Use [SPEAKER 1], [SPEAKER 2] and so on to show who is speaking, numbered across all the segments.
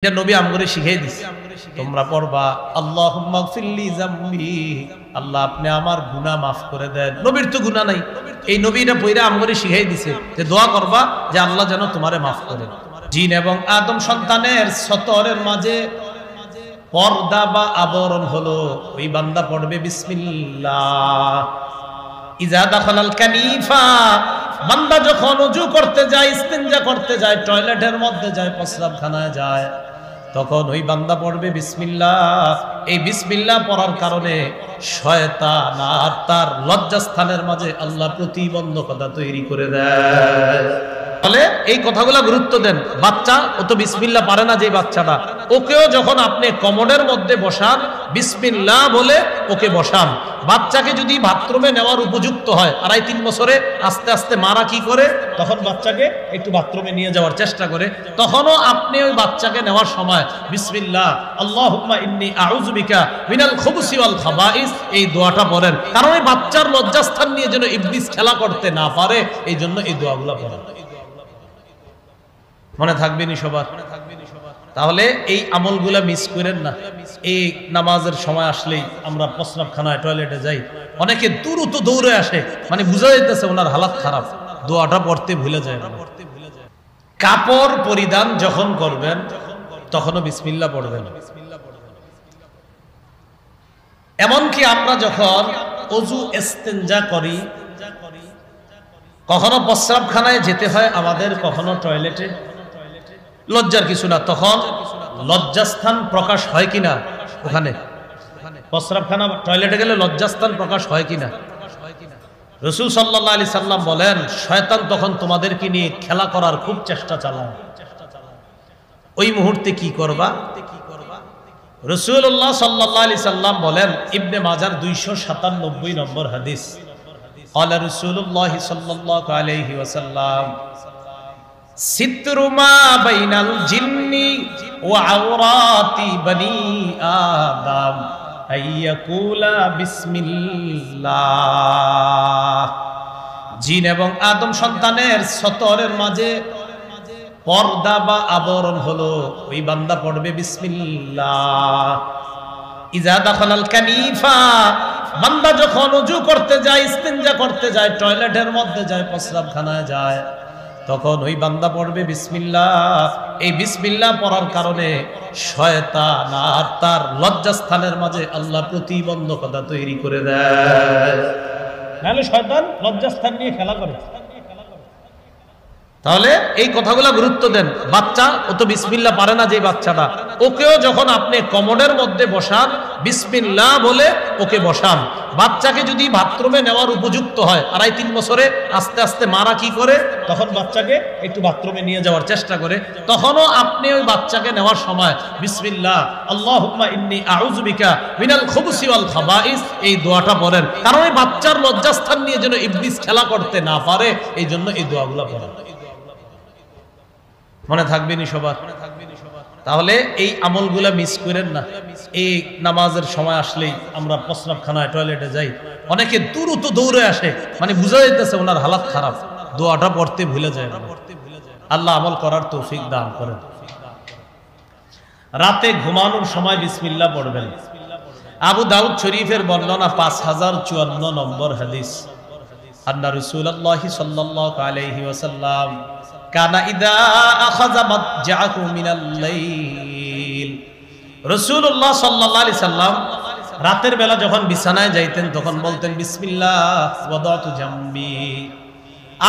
[SPEAKER 1] এটা নবী আমগরে শিখিয়ে দিছে, তোমরা পড়বা আল্লাহুম্মা গফিরলি যামবি, আল্লাহ আপনি আমার গুনাহ মাফ করে দেন। নবীর তো গুনাহ নাই, এই নবী এটা পয়রা আমগরে শিখিয়ে দিছে যে দোয়া করবা যে আল্লাহ যেন তোমারে মাফ করে। জিন এবং আদম সন্তানের সতরের মাঝে পর্দা বা আবরণ হলো, ওই বান্দা পড়বে বিসমিল্লাহ। ইজা দাখালাল কানিফা, বান্দা যখন ওযু করতে যায়, ইস্তিনজা করতে যায়, টয়লেটের মধ্যে যায়, প্রস্রাবখানায় যায়, তখন ওই বান্দা পড়বে বিসমিল্লাহ। এই বিসমিল্লাহ পড়ার কারণে শয়তান আর তার লজ্জাস্থানের মাঝে আল্লাহ প্রতিবন্ধকতা তৈরি করে দেয়। তাহলে এই কথাগুলো গুরুত্ব দেন। বাচ্চা ও তো বিসমিল্লাহ পারে না, যে বাচ্চাটা, ওকেও যখন আপনি কমোডের মধ্যে বসান বিসমিল্লাহ বলে ওকে বসান। বাচ্চাকে যদি বাথরুমে নেওয়ার উপযুক্ত হয়, 2.5-3 বছরে আস্তে আস্তে মারা কি করে, তখন বাচ্চাকে একটু বাথরুমে নিয়ে যাওয়ার চেষ্টা করে, তখনও আপনি ওই বাচ্চাকে নেওয়ার সময় বিসমিল্লাহ আল্লাহুম্মা ইন্নী আউযু বিকা মিনাল খুবুসি ওয়াল খাবাইস এই দোয়াটা পড়েন। কারণ এই বাচ্চার লজ্জাস্থান নিয়ে যেন ইবলিস খেলা করতে না পারে, এই জন্য এই দোয়াগুলো পড়েন। মনে থাকবে নি সবার? তাহলে এই আমলগুলা মিস করেন না। এই নামাজের সময় আসলেই আমরা প্রস্রাবখানায় টয়লেটে যাই, অনেকে দ্রুত দৌড়ে আসে, মানে বুঝা যাইতেছে ওনার হালাত খারাপ, দোয়াটা পড়তে ভুলে যায়। কাপড় পরিধান যখন করবেন তখনও বিসমিল্লাহ পড়বেন। এমনকি আমরা যখন ওযু ইস্তিনজা করি, কখনো প্রস্রাবখানায় যেতে হয় আমাদের, কখনো টয়লেটে, লজ্জার কিছু না, তখন লজ্জাস্থান প্রকাশ হয় কিনা, ওখানে প্রস্রাবখানা টয়লেটে গেলে লজ্জাস্থান প্রকাশ হয় কিনা। রাসূল সাল্লাল্লাহু আলাইহি সাল্লাম বলেন, শয়তান তখন তোমাদেরকে নিয়ে খেলা করার খুব চেষ্টা চালায়। ওই মুহূর্তে কি করবা? রাসূলুল্লাহ সাল্লাল্লাহু আলাইহি সাল্লাম বলেন, ইবনে মাজার 297 নম্বর হাদিস, ক্বালা রাসূলুল্লাহ সাল্লাল্লাহু আলাইহি ওয়াসাল্লাম সিতরু মা বাইনাল জিন্নি ওয়া আওরাতি বনি আদম আইয়াকুলা বিসমিল্লাহ। জিন এবং আদম সন্তানের সতরের মাঝে পর্দা বা আবরণ হলো, ওই বান্দা পড়বে বিসমিল্লাহ। ইজা দাখালাল কানিফা, বান্দা যখন ওযু করতে যায়, ইস্তিনজা করতে যায়, টয়লেটের মধ্যে যায়, প্রস্রাবখানায় যায়, তখন ওই বান্দা পড়বে বিসমিল্লাহ। এই বিসমিল্লাহ পড়ার কারণে শয়তান আর তার লজ্জাস্থানের মাঝে আল্লাহ প্রতিবন্ধকতা তৈরি করে দেয়, নাহলে শয়তান লজ্জাস্থান নিয়ে খেলা করে। তাহলে এই কথাগুলো গুরুত্ব দেন। বাচ্চা ও তো বিসমিল্লাহ পারে না, যে বাচ্চাটা, ওকেও যখন আপনি কমোডের মধ্যে বসান বিসমিল্লাহ বলে ওকে বসান। বাচ্চাকে যদি বাথরুমে নেওয়ার উপযুক্ত হয়, 2.5-3 বছরে আস্তে আস্তে মারা কি করে, তখন বাচ্চাকে একটু বাথরুমে নিয়ে যাওয়ার চেষ্টা করে, তখনও আপনি ওই বাচ্চাকে নেওয়ার সময় বিসমিল্লাহ আল্লাহুম্মা ইন্নী আউযু বিকা মিনাল খুবুসি ওয়াল খাবাইস এই দোয়াটা পড়েন। কারণ এই বাচ্চার লজ্জাস্থান নিয়ে যেন ইবলিস খেলা করতে না পারে, এই জন্য এই দোয়াগুলো পড়েন। মনে থাকবে নি সবার? তাহলে এই আমলগুলা মিস করেন না। এই নামাজের সময় আসলেই আমরা প্রস্রাবখানায় টয়লেটে যাই, অনেকে দ্রুত দৌড়ে আসে, মানে বুঝা যাইতেছে ওনার হালাত খারাপ, দোয়াটা পড়তে ভুলে যায়। আল্লাহ আমল করার তৌফিক দান করেন। রাতে ঘুমানোর সময় বিসমিল্লাহ পড়বেন। আবু দাউদ শরীফের বর্ণনা 5054 নম্বর হাদিস, আন্না রাসূলুল্লাহ সাল্লাল্লাহু আলাইহি ওয়াসাল্লাম কানা ইদা আখাযা মাতজাহু মিনাল লাইল, রাসূলুল্লাহ সাল্লাল্লাহু আলাইহি সাল্লাম রাতের বেলা যখন বিছানায় যাইতেন তখন বলতেন বিসমিল্লাহ ওয়াদাতু জামবি,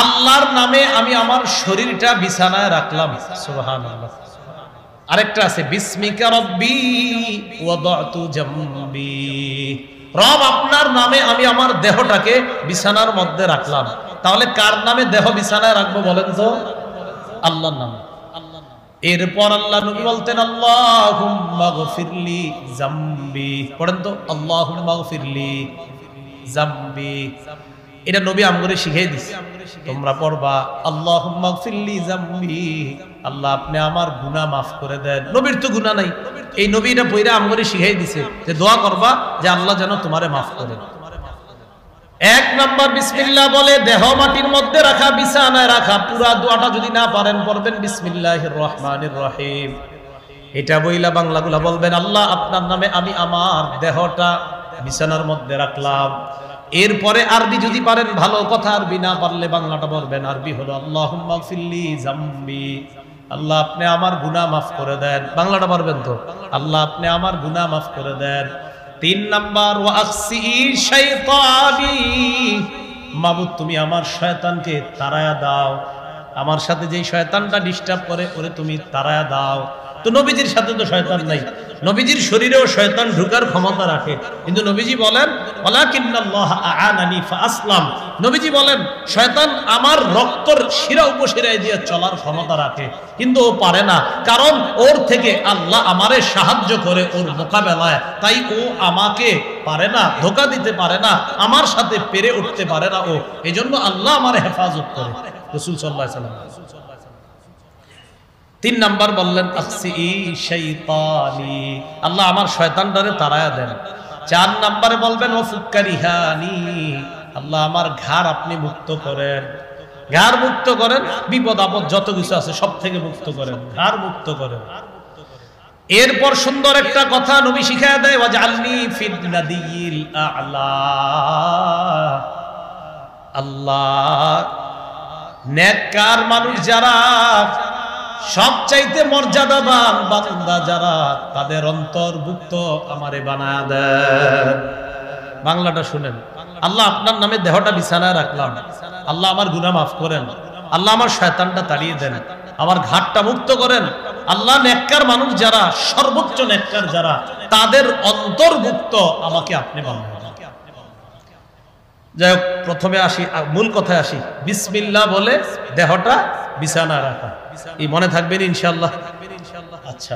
[SPEAKER 1] আল্লাহর নামে আমি আমার শরীরটা বিছানায় রাখলাম। সুবহানাল্লাহ। আরেকটা আছে বিসমিকা রব্বি ওয়াদাতু জামবি, রব আপনার নামে আমি আমার দেহটাকে বিছানার মধ্যে রাখলাম। তাহলে কার নামে দেহ বিছানায় রাখবো বলেন তো? আল্লাহর নামে। এরপর আল্লাহ নবী বলতেন আল্লাহুম্মা গফিরলি যামবি, পড়েন তো আল্লাহুম্মা গফিরলি যামবি। এটা নবী আমগরে শিখিয়ে দিছে, তোমরা পড়বা আল্লাহুম্মা গফিরলি যামবি, আল্লাহ আপনি আমার গুনাহ মাফ করে দেন। নবীর তো গুনাহ নাই, এই নবী এটা পয়রা আমগরে শিখিয়ে দিছে যে দোয়া করবা যে আল্লাহ যেন তোমারে মাফ করে। 1 নম্বর বিসমিল্লাহ বলে দেহ মাটির মধ্যে রাখা, বিছানায় রাখা। পুরা দোয়াটা যদি না পারেন পড়বেন বিসমিল্লাহির রহমানির রহিম। এটা বইলা বাংলাগুলা বলবেন, আল্লাহ আপনার নামে আমি আমার দেহটা বিছানার মধ্যে রাখলাম। এরপরে আরবি যদি পারেন ভালো কথা, আরবি না পারলে বাংলাটা বলবেন। আরবি হলো আল্লাহুম্মা ফিল্লি জামবি, আল্লাহ আপনি আমার গুনাহ মাফ করে দেন। বাংলাটা পারবেন তো? আল্লাহ আপনি আমার গুনাহ মাফ করে দেন। 3 নাম্বার ওয়া আকসি শাইতানি, মাবুদ তুমি আমার শয়তানকে তাড়ায়া দাও, আমার সাথে যেই শয়তানটা ডিস্টার্ব করে ওরে তুমি তাড়ায়া দাও। তো নবীজির সাথে তো শয়তান নাই, নবীজির শরীরেও শয়তান ঢোকার ক্ষমতা রাখে, কিন্তু নবীজি বলেন ওয়ালাকিন্নাল্লাহ আ'আনানি ফাআসলাম, নবীজি বলেন শয়তান আমার রক্তর শিরা উপশিরায় দিয়ে চলার ক্ষমতা রাখে, কিন্তু ও পারে না, কারণ ওর থেকে আল্লাহ আমারে সাহায্য করে ওর মোকাবেলায়, তাই ও আমাকে পারে না, ধোঁকা দিতে পারে না, আমার সাথে পেরে উঠতে পারে না ও, এজন্য আল্লাহ আমারে হেফাজত করে। রাসূল সাল্লাল্লাহু আলাইহি ওয়াসাল্লাম 3 নাম্বার বললেন আকসি শাইতানি, আল্লাহ আমার শয়তানটারে তাড়ায়া দেন। 4 নাম্বারে বলবেন ওয়াফুক্কারিহানি, আল্লাহ আমার ঘাড় আপনি মুক্ত করেন, ঘাড় মুক্ত করেন, বিপদ আপদ যত কিছু আছে সব থেকে মুক্ত করেন, ঘাড় মুক্ত করেন। এরপর সুন্দর একটা কথা নবী শিখায়া দেয়, ওয়াজআলনি ফিন নাদিয়িল আ'লা, আল্লাহ নেককার মানুষ যারা, সবচাইতে মর্যাদাবান বান্দা যারা, তাদের অন্তর্ভুক্ত আমারে বানায়া দেন। বাংলাটা শুনেন, আল্লাহ আপনার নামে দেহটা বিছানায় রাখলাম, আল্লাহ আমার গুনাহ মাফ করেন, আল্লাহ আমার শয়তানটা তাড়িয়ে দেন, আমার ঘাটটা মুক্ত করেন। আল্লাহ নেককার মানুষ যারা, সর্বোচ্চ নেককার যারা, তাদের অন্তর্ভুক্ত আমাকে আপনি বানান। যাই হোক, প্রথমে আসি, মূল কথায় আসি, বিসমিল্লাহ বলে দেহটা বিছানায় রাখা, এই মনে থাকবেন ইনশাআল্লাহ। আচ্ছা,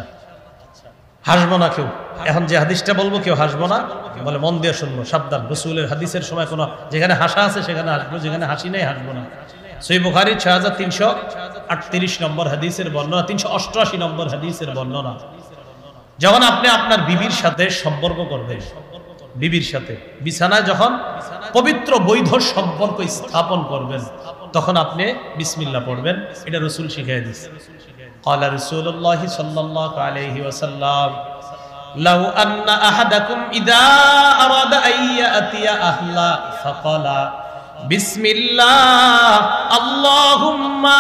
[SPEAKER 1] হাসবো না কেউ, এখন যে হাদিসটা বলবো কেউ হাসবো না, বলে মন দিয়ে শুনবো, সাবধান। রাসূলের হাদিসের সময় কোনো যেখানে হাসা আছে সেখানে হাসবো, যেখানে হাসি নেই হাসবো না। সহিহ বুখারী 6338 নম্বর হাদিসের বর্ণনা, 388 নম্বর হাদিসের বর্ণনা, যখন আপনি আপনার বিবির সাথে সম্পর্ক করবেন, বিবির সাথে বিছানায় যখন পবিত্র বৈধ সম্পর্ক স্থাপন করবেন, তখন আপনি বিসমিল্লাহ পড়বেন। এটা রাসূল শিখিয়ে দিয়েছে। ক্বালা রাসূলুল্লাহ সাল্লাল্লাহু আলাইহি ওয়াসাল্লাম, লাউ আন্না আহাদাকুম ইযা আরাদা আন ইয়াতিয়া আহলা ফাকালা বিসমিল্লাহ আল্লাহুম্মা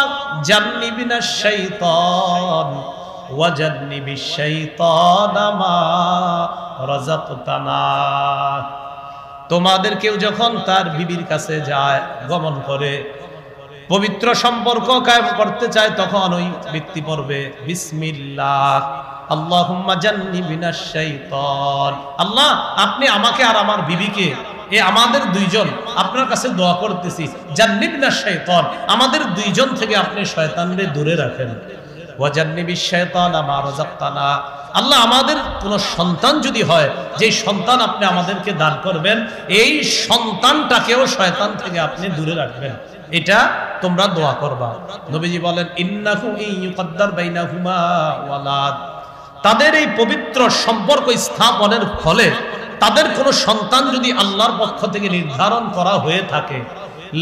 [SPEAKER 1] জান্নিবনাশ শাইতান ওয়া জান্নিবিশ শাইতানা মা রাযাকতানা, তোমাদের কেউ যখন তার বিবির কাছে যায়, গমন করে, পবিত্র সম্পর্ক কায়েম করতে চায়, তখন ওই ব্যক্তি পড়বে বিসমিল্লাহ আল্লাহুম্মা জান্নিবিনাশ শাইতান, আল্লাহ আপনি আমাকে আর আমার বিবিকে, এ আমাদের দুইজন আপনার কাছে দোয়া করতেছি, জান্নিবনাশ শাইতান, আমাদের দুইজন থেকে আপনি শয়তানকে দূরে রাখেন, ওয়া জান্নিবিশ শাইতানা মা রাযাকতানা, আল্লাহ আমাদের কোন সন্তান যদি হয়, যে সন্তান আপনি আমাদেরকে দান করবেন, এই সন্তানটাকেও শয়তান থেকে আপনি দূরে রাখবেন, এটা তোমরা দোয়া করবা। নবীজি বলেন ইন্নাহু ইয়ুকদ্দার বাইনাহুমা ওয়ালাদ, তাদের এই পবিত্র সম্পর্ক স্থাপনের ফলে তাদের কোন সন্তান যদি আল্লাহর পক্ষ থেকে নির্ধারণ করা হয়ে থাকে,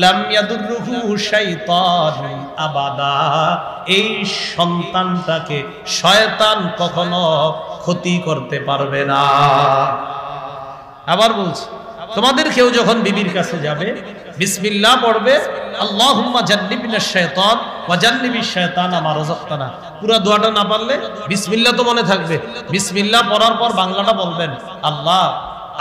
[SPEAKER 1] লাম ইয়াদুররুহু শাইতানুন আবাদা, এই সন্তানটাকে শয়তান কখনো ক্ষতি করতে পারবে না। আবার বলছি, তোমাদের কেউ যখন বিবির কাছে যাবে, বিসমিল্লাহ পড়বে, আল্লাহুম্মা জান্নিবনাশ শাইতান ওয়া জান্নিবিশ শাইতানা মা রাযাকতানা। পুরো দোয়াটা না পারলে বিসমিল্লাহ তো মনে থাকবে, বিসমিল্লাহ পড়ার পর বাংলাটা বলবেন, আল্লাহ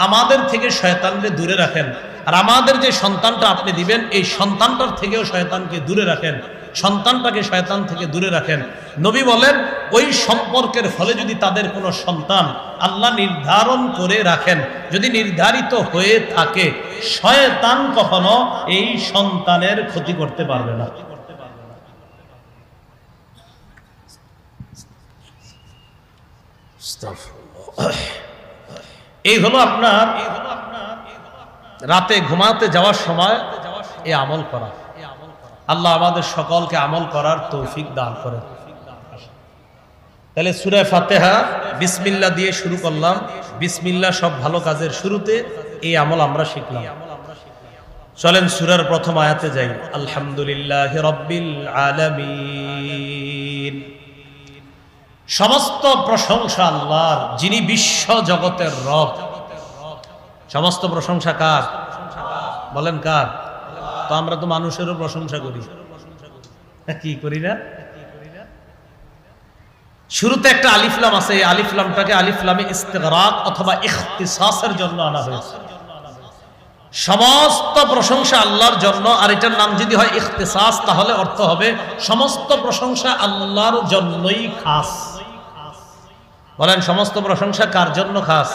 [SPEAKER 1] আমাদের থেকে শয়তানকে দূরে রাখেন, আর আমাদের যে সন্তানটা আপনি দিবেন, এই সন্তানটার থেকেও শয়তানকে দূরে রাখেন, সন্তানটাকে শয়তান থেকে দূরে রাখেন। নবী বলেন ওই সম্পর্কের ফলে যদি তাদের কোনো সন্তান আল্লাহ নির্ধারণ করে রাখেন, যদি নির্ধারিত হয়ে থাকে, শয়তান কখনো এই সন্তানের ক্ষতি করতে পারবে না। এই হলো আপনার রাতে ঘুমাতে যাওয়ার সময় এই আমল করা। আল্লাহ আমাদের সকলকে আমল করার তৌফিক দান করেন। তাহলে সূরা ফাতিহা বিসমিল্লাহ দিয়ে শুরু করলাম, বিসমিল্লাহ সব ভালো কাজের শুরুতে, এই আমল আমরা শিখলাম। চলেন সূরার প্রথম আয়াতে যাই। আলহামদুলিল্লাহি রাব্বিল আলামিন। সমস্ত প্রশংসা আল্লাহর, যিনি বিশ্ব জগতের রব। সমস্ত প্রশংসা কার? বলেন কার? তো আমরা তো মানুষেরও প্রশংসা করি, কি করি না? শুরুতে একটা আলিফ লাম আছে, এই আলিফ লামটাকে আলিফ লামে ইস্তিগরাক অথবা ইখতিসাসের জন্য আনা হয়েছে। সমস্ত প্রশংসা আল্লাহর জন্য, আর এটার নাম যদি হয় ইখতিসাস তাহলে অর্থ হবে সমস্ত প্রশংসা আল্লাহর জন্যই খাস। বলেন সমস্ত প্রশংসা কার জন্য খাস?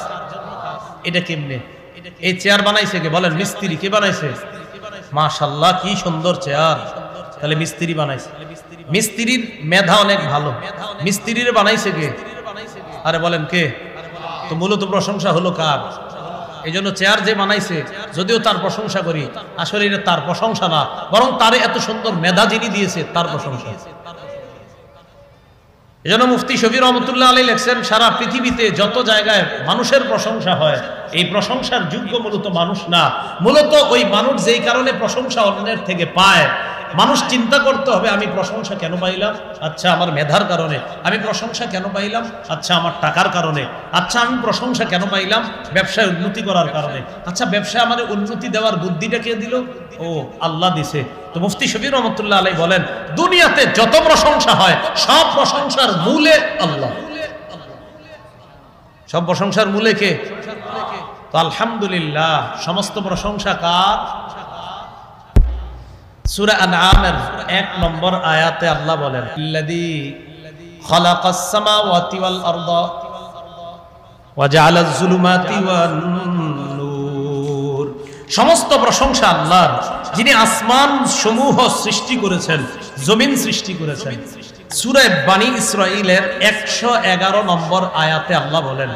[SPEAKER 1] এটা কেমনে? এই চেয়ার বানাইছে কে? বলেন মিস্ত্রি। কে বানাইছে? মাশাআল্লাহ, কি সুন্দর চেয়ার। তাহলে মিস্ত্রি বানাইছে। মিস্ত্রির মেধা অনেক ভালো। মিস্ত্রিরে বানাইছে কে? আরে বলেন কে? তো মূলত প্রশংসা হলো কার? এই জন্য চেয়ার যে বানাইছে, যদিও তার প্রশংসা করি, আসলে এটা তার প্রশংসা না, বরং তারে এত সুন্দর মেধা যিনি দিয়েছে তার প্রশংসা। এই জন্য মুফতি শফি রহমতুল্লাহ আলাইহি লেখছেন, সারা পৃথিবীতে যত জায়গায় মানুষের প্রশংসা হয়, এই প্রশংসার যোগ্য মূলত মানুষ না, মূলত ওই মানুষ যেই কারণে প্রশংসা অন্যের থেকে পায়। মানুষ চিন্তা করতে হবে, আমি প্রশংসা কেন পাইলাম? আচ্ছা আমার মেধার কারণে। আমি প্রশংসা কেন পাইলাম? আচ্ছা আমার টাকার কারণে। আচ্ছা আমি প্রশংসা কেন পাইলাম? ব্যবসায় উন্নতি করার কারণে। আচ্ছা ব্যবসায় আমার উন্নতি দেওয়ার বুদ্ধিটা কে দিল? ও আল্লাহ দিছে। তো মুফতি শফি রহমতুল্লাহ আলাইহি বলেন, দুনিয়াতে যত প্রশংসা হয় সব প্রশংসার মূলে আল্লাহ। সব প্রশংসার মূলে কে? তো আলহামদুলিল্লাহ, সমস্ত প্রশংসা কার? সূরা আনআমের 1 নম্বর আয়াতে আল্লাহ বলেন, আল্লাযী খালাকাস সামাওয়াতি ওয়াল আরদা ওয়া জাআলাজ যুলুমাতি ওয়ান নূর। সমস্ত প্রশংসা আল্লাহর, যিনি আসমান সমূহ সৃষ্টি করেছেন, জমিন সৃষ্টি করেছেন। সূরা বনী ইসরাঈলের 111 নম্বর আয়াতে আল্লাহ বলেন,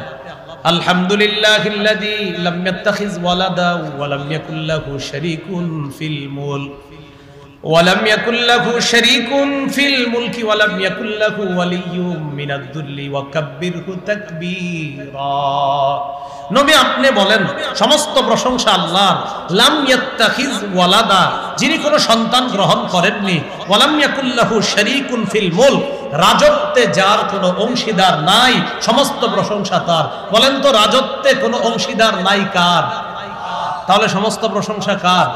[SPEAKER 1] আলহামদুলিল্লাহিল্লাযী লাম ইয়াত্তাখিজ ওয়ালাদা ওয়া লাম ইয়াকুল লাহু শারীকুন ফিল মুলক ওয়ালাম ইয়াকুল লাহু শারীকুন ফিল মুলকি ওয়ালাম ইয়াকুল লাহু ওয়ালিয়্যুম মিনাদ দুল্লি ওয়া কাব্বিরহু তাকবীরা। নবী আপনি বলেন সমস্ত প্রশংসা আল্লাহর। লাম ইয়াত্তাখিজ ওয়ালাদা, যিনি কোনো সন্তান গ্রহণ করেননি। ওয়ালাম ইয়াকুল লাহু শারীকুন ফিল মুলক, রাজত্বে যার কোনো অংশীদার নাই, সমস্ত প্রশংসা তার। বলেন তো রাজত্বে কোনো অংশীদার নাই কার? তাহলে সমস্ত প্রশংসা কার?